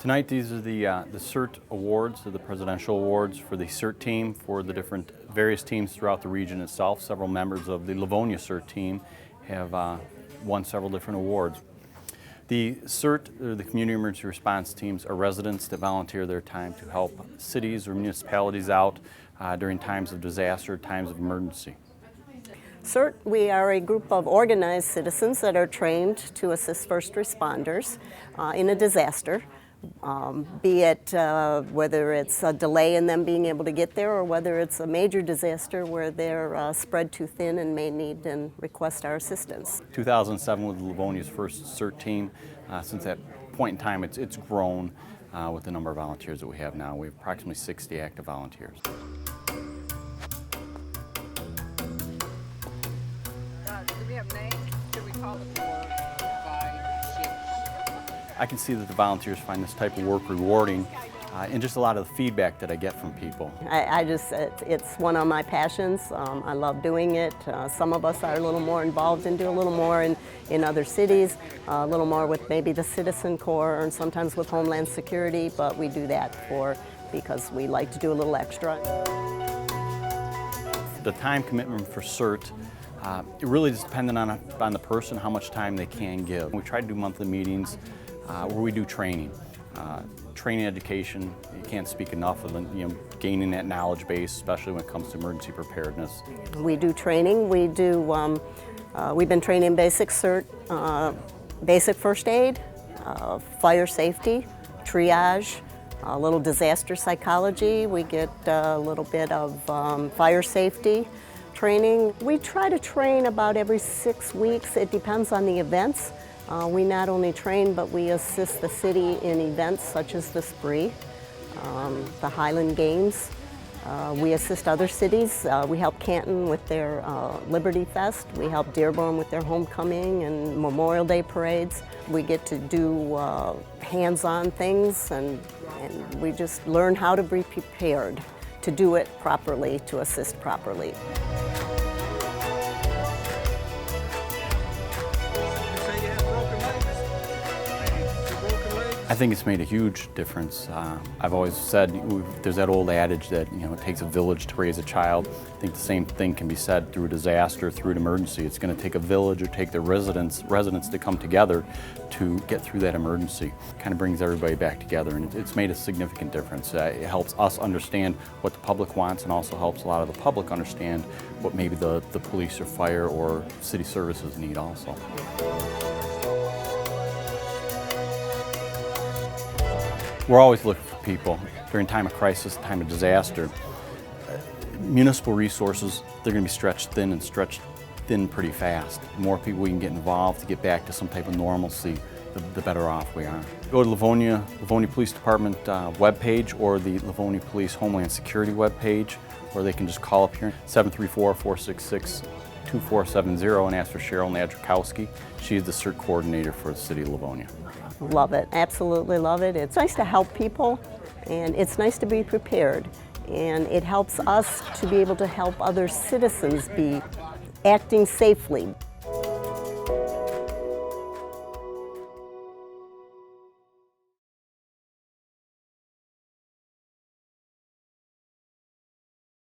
Tonight, these are the CERT awards, the presidential awards for the CERT team for the various teams throughout the region itself. Several members of the Livonia CERT team have won several different awards. The CERT, or the Community Emergency Response Teams, are residents that volunteer their time to help cities or municipalities out during times of disaster, times of emergency. CERT, we are a group of organized citizens that are trained to assist first responders in a disaster. Be it whether it's a delay in them being able to get there or whether it's a major disaster where they're spread too thin and may need and request our assistance. 2007 was Livonia's first CERT team. Since that point in time, it's grown with the number of volunteers that we have now. We have approximately 60 active volunteers. Do we have names? Should we call the board by shift? I can see that the volunteers find this type of work rewarding and just a lot of the feedback that I get from people. It's one of my passions. I love doing it. Some of us are a little more involved and do a little more in other cities, a little more with maybe the Citizen Corps and sometimes with Homeland Security, but we do that because we like to do a little extra. The time commitment for CERT, it really is dependent on the person, how much time they can give. We try to do monthly meetings where we do training. Training education, you can't speak enough of gaining that knowledge base, especially when it comes to emergency preparedness. We do training. We've been training basic CERT, basic first aid, fire safety, triage, a little disaster psychology. We get a little bit of fire safety training. We try to train about every 6 weeks. It depends on the events. We not only train, but we assist the city in events such as the Spree, the Highland Games. We assist other cities. We help Canton with their Liberty Fest. We help Dearborn with their homecoming and Memorial Day parades. We get to do hands-on things, and we just learn how to be prepared to do it properly, to assist properly. I think it's made a huge difference. I've always said there's that old adage that it takes a village to raise a child. I think the same thing can be said through a disaster, through an emergency. It's going to take a village or take the residents to come together to get through that emergency. It kind of brings everybody back together, and it's made a significant difference. It helps us understand what the public wants, and also helps a lot of the public understand what maybe the police or fire or city services need also. We're always looking for people. During time of crisis, time of disaster, municipal resources, they're going to be stretched thin pretty fast. The more people we can get involved to get back to some type of normalcy, the better off we are. Go to Livonia Police Department webpage or the Livonia Police Homeland Security webpage, or they can just call up here, 734-466-2470, and ask for Cheryl Nadrikowski. She is the CERT coordinator for the city of Livonia. Love it, absolutely love it. It's nice to help people, and it's nice to be prepared, and it helps us to be able to help other citizens be acting safely.